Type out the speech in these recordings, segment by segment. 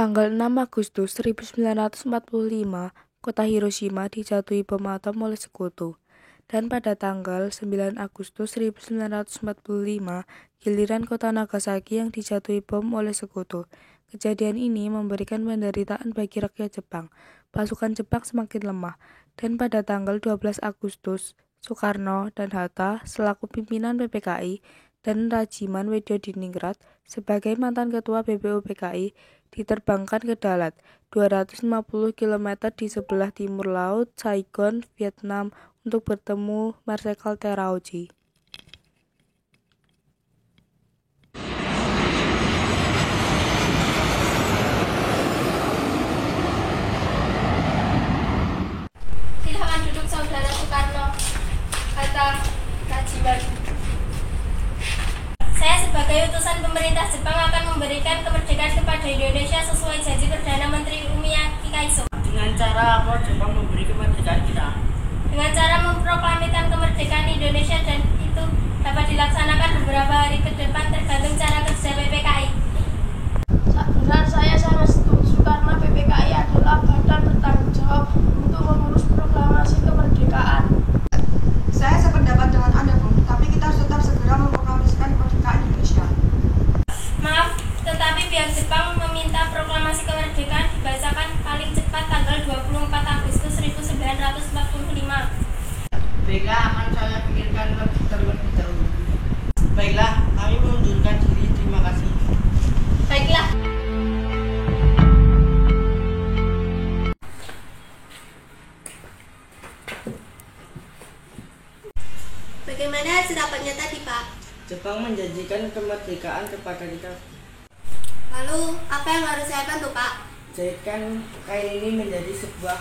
Tanggal 6 Agustus 1945, kota Hiroshima dijatuhi bom atom oleh sekutu. Dan pada tanggal 9 Agustus 1945, giliran kota Nagasaki yang dijatuhi bom oleh sekutu. Kejadian ini memberikan penderitaan bagi rakyat Jepang. Pasukan Jepang semakin lemah. Dan pada tanggal 12 Agustus, Soekarno dan Hatta selaku pimpinan PPKI dan Rajiman Wedyo-Diningrat sebagai mantan ketua BPU PKI diterbangkan ke Dalat, 250 km di sebelah timur laut Saigon, Vietnam, untuk bertemu Marsekal Terauchi. Silakan duduk Saudara Soekarno, kata Rajiman. Saya sebagai utusan pemerintah Jepang akan memberikan kemerdekaan kepada Indonesia sesuai janji Perdana Menteri Umiyaki Kaiso. Dengan cara apa Jepang memberi kemerdekaan kita? Dengan cara memproklamirkan kemerdekaan Indonesia, dan itu dapat dilaksanakan beberapa hari ke depan tergantung cara kerja PPKI. Benar, saya sangat setuju karena PPKI adalah badan bertanggung jawab untuk mengurus proklamasi kemerdekaan. Saya sependapat dengan Anda, Bung, tapi kita harus tetap segera memproklamasikan kemerdekaan Indonesia. Maaf, tetapi pihak Jepang meminta proklamasi kemerdekaan dibacakan paling cepat tanggal 24 Agustus 1945. Baiklah, akan saya pikirkan terlebih dahulu. Baiklah, kami mengundurkan diri. Terima kasih. Baiklah. Bagaimana hasil rapatnya tadi, Pak? Jepang menjanjikan kemerdekaan kepada kita. Lalu, apa yang harus saya bantu, Pak? Jadikan kain ini menjadi sebuah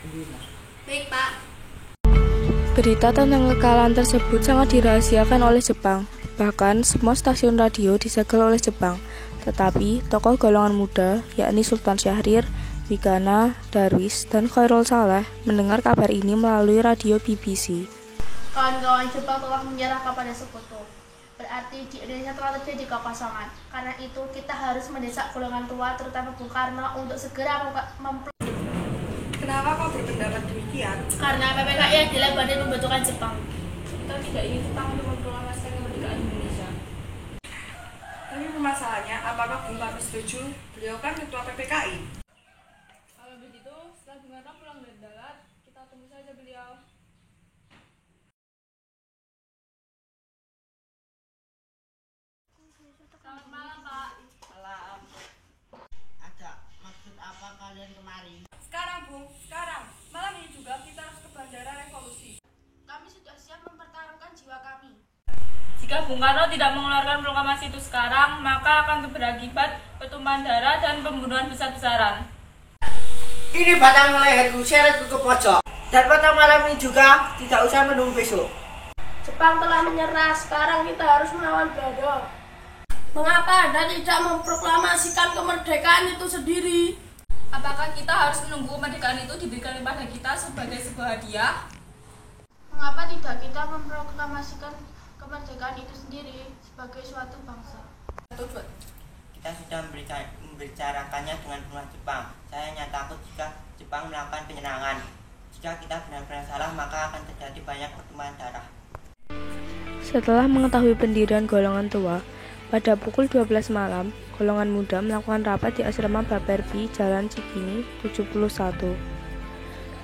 bendera. Baik, Pak. Berita tentang kekalahan tersebut sangat dirahasiakan oleh Jepang. Bahkan, semua stasiun radio disegel oleh Jepang. Tetapi, tokoh golongan muda, yakni Sultan Syahrir, Wigana, Darwis, dan Khairul Saleh mendengar kabar ini melalui radio BBC. Kawan-kawan Jepang telah menyerah kepada sekutu. Berarti di Indonesia telah terjadi kekosongan. Karena itu kita harus mendesak golongan tua, terutama Bung Karno, untuk segera Kenapa kau berpendapat demikian? karena PPKI adalah badan pembentukan Jepang. Kita tidak ingin Jepang untuk memproklamasikan kemerdekaan Indonesia. Tapi permasalahannya, apakah Bung Karno setuju? Beliau kan ketua PPKI. Kalau begitu, setelah Bung Karno pulang dari Dalat, kita tunggu saja beliau. Selamat malam, Pak. Malam. Ada maksud apa kalian kemari? Sekarang, Bung, sekarang. Malam ini juga kita harus ke Bandara Revolusi. Kami sudah siap mempertaruhkan jiwa kami. Jika Bung Karno tidak mengeluarkan proklamasi itu sekarang, maka akan berakibat pertumpahan darah dan pembunuhan besar-besaran. Ini batang leherku, seretku ke pojok. Dan pada malam ini juga tidak usah menunggu besok. Jepang telah menyerah, sekarang kita harus melawan Belanda. Mengapa Anda tidak memproklamasikan kemerdekaan itu sendiri? Apakah kita harus menunggu kemerdekaan itu diberikan kepada kita sebagai sebuah hadiah? Mengapa tidak kita memproklamasikan kemerdekaan itu sendiri sebagai suatu bangsa? Kita sudah membicarakannya dengan pemerintah Jepang. Saya hanya takut jika Jepang melakukan penyerangan. Jika kita benar-benar salah, maka akan terjadi banyak pertumpahan darah. Setelah mengetahui pendirian golongan tua, pada pukul 12 malam, golongan muda melakukan rapat di asrama Baperbi, Jalan Cikini, 71.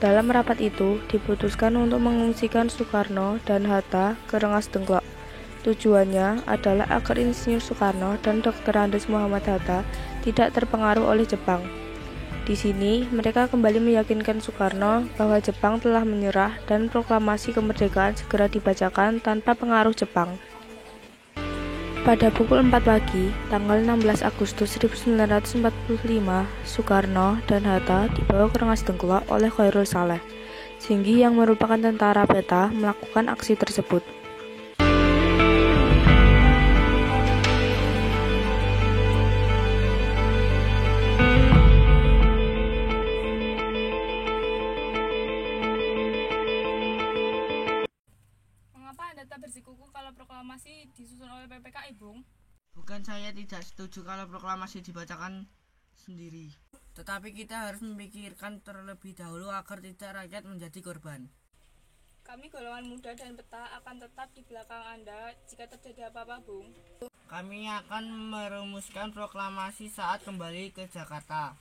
Dalam rapat itu, diputuskan untuk mengungsikan Soekarno dan Hatta ke Rengas Dengklok. Tujuannya adalah agar Insinyur Soekarno dan Dr. Andes Muhammad Hatta tidak terpengaruh oleh Jepang. Di sini, mereka kembali meyakinkan Soekarno bahwa Jepang telah menyerah dan proklamasi kemerdekaan segera dibacakan tanpa pengaruh Jepang. Pada pukul 4 pagi, tanggal 16 Agustus 1945, Soekarno dan Hatta dibawa ke Rengas Dengklok oleh Khairul Saleh. Singgi yang merupakan tentara peta melakukan aksi tersebut. Anda bersikukuh kalau proklamasi disusun oleh PPKI, Bung? Bukan saya tidak setuju kalau proklamasi dibacakan sendiri. Tetapi kita harus memikirkan terlebih dahulu agar tidak rakyat menjadi korban. Kami golongan muda dan peta akan tetap di belakang Anda jika terjadi apa-apa, Bung. Kami akan merumuskan proklamasi saat kembali ke Jakarta.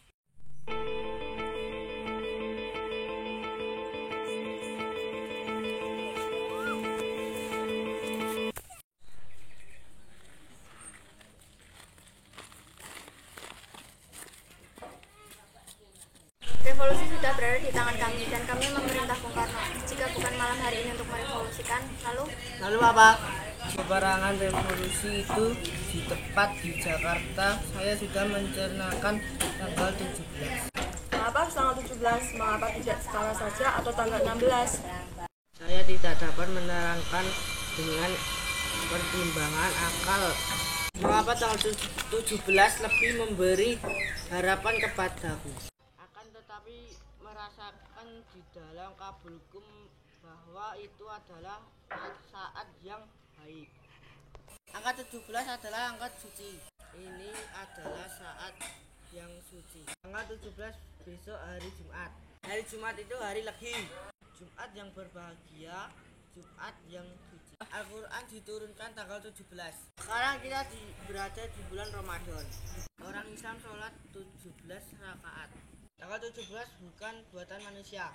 Revolusi sudah berada di tangan kami dan kami memerintah Bung Karno. Jika bukan malam hari ini untuk merevolusikan, lalu apa? Peperangan revolusi itu tepat di Jakarta. Saya sudah mencernakan tanggal 17. Mengapa tanggal 17? Mengapa tidak sekarang saja atau tanggal 16? Saya tidak dapat menerangkan dengan pertimbangan akal. Mengapa tanggal 17 lebih memberi harapan kepadaku? Akan tetapi merasakan di dalam kabulku bahwa itu adalah saat yang baik. Angka 17 adalah angka suci. Ini adalah saat yang suci. Tanggal 17 besok hari Jumat. Hari Jumat itu hari Legi. Jumat yang berbahagia, Jumat yang suci. Al-Quran diturunkan tanggal 17. Sekarang kita berada di bulan Ramadan. Orang Islam sholat 17 rakaat. Tanggal 17 bukan buatan manusia.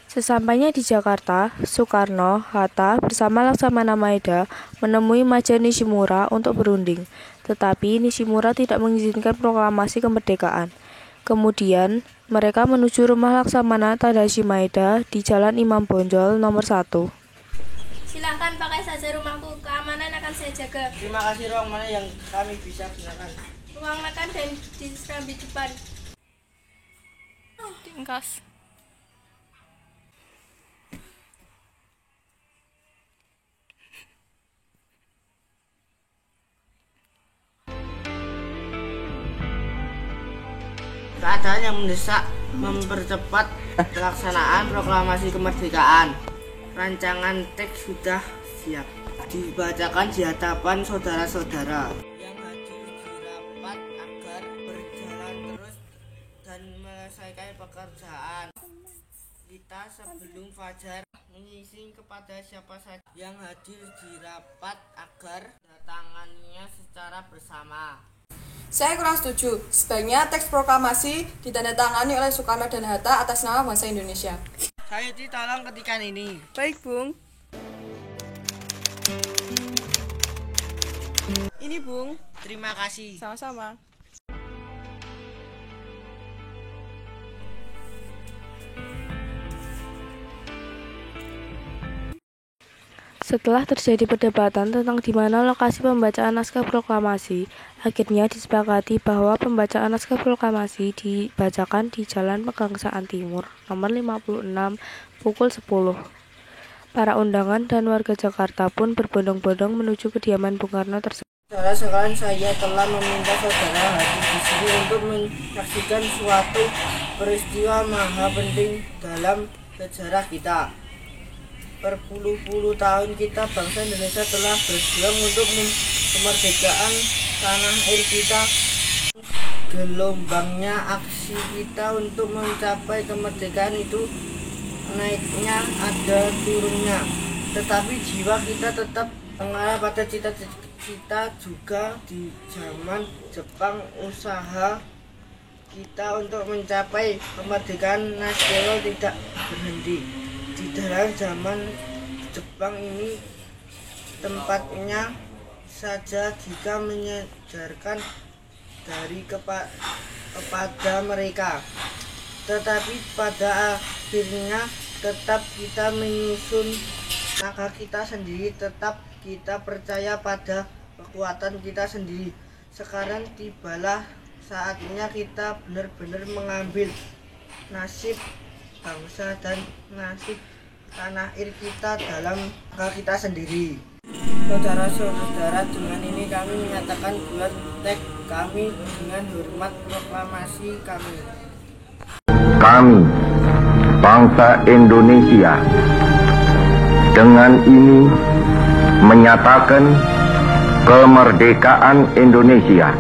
Sesampainya di Jakarta, Soekarno, Hatta bersama Laksamana Maeda menemui Maja Nishimura untuk berunding. Tetapi Nishimura tidak mengizinkan proklamasi kemerdekaan. Kemudian, mereka menuju rumah Laksamana Tadashi Maeda di Jalan Imam Bonjol nomor 1. silahkan pakai saja rumahku. Keamanan akan saya jaga. Terima kasih, ruang mana yang kami bisa gunakan? Ruang makan dan di serambi depan. Tingkas. Keadaan yang mendesak mempercepat pelaksanaan proklamasi kemerdekaan. Rancangan teks sudah siap dibacakan di hadapan saudara-saudara yang hadir di rapat agar berjalan terus dan menyelesaikan pekerjaan kita sebelum fajar. Mengisi kepada siapa saja yang hadir di rapat agar datangannya secara bersama. Saya kurang setuju. Sebaiknya teks proklamasi ditandatangani oleh Soekarno dan Hatta atas nama bangsa Indonesia. Saya tolong ketikan ini. Baik, Bung. Ini, Bung. Terima kasih. Sama-sama. Setelah terjadi perdebatan tentang di mana lokasi pembacaan naskah proklamasi, akhirnya disepakati bahwa pembacaan naskah proklamasi dibacakan di Jalan Pegangsaan Timur, nomor 56, pukul 10. Para undangan dan warga Jakarta pun berbondong-bondong menuju kediaman Bung Karno tersebut. Saudara sekalian, saya telah meminta saudara hadir di sini untuk menyaksikan suatu peristiwa maha penting dalam sejarah kita. Berpuluh-puluh tahun kita bangsa Indonesia telah berjuang untuk kemerdekaan tanah air kita. Gelombangnya aksi kita untuk mencapai kemerdekaan itu naiknya ada turunnya. Tetapi jiwa kita tetap mengarah pada cita-cita juga di zaman Jepang. Usaha kita untuk mencapai kemerdekaan nasional tidak berhenti. Di dalam zaman Jepang ini tempatnya saja jika menyadarkan dari kepada mereka, tetapi pada akhirnya tetap kita menyusun naga kita sendiri, tetap kita percaya pada kekuatan kita sendiri. Sekarang tibalah saatnya kita benar-benar mengambil nasib bangsa dan nasib tanah air kita dalam hak kita sendiri. Saudara-saudara, dengan ini kami menyatakan bulan teks kami dengan hormat proklamasi kami. Kami, bangsa Indonesia, dengan ini menyatakan kemerdekaan Indonesia.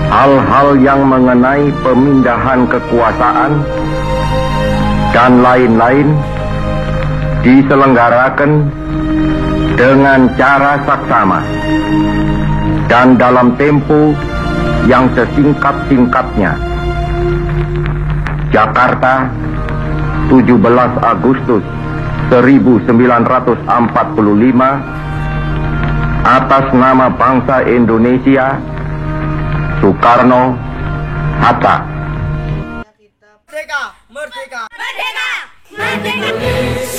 hal-hal yang mengenai pemindahan kekuasaan dan lain-lain diselenggarakan dengan cara saksama dan dalam tempo yang sesingkat-singkatnya. Jakarta, 17 Agustus 1945, atas nama bangsa Indonesia, Soekarno Hatta. Merdeka, merdeka, Merdeka! Merdeka!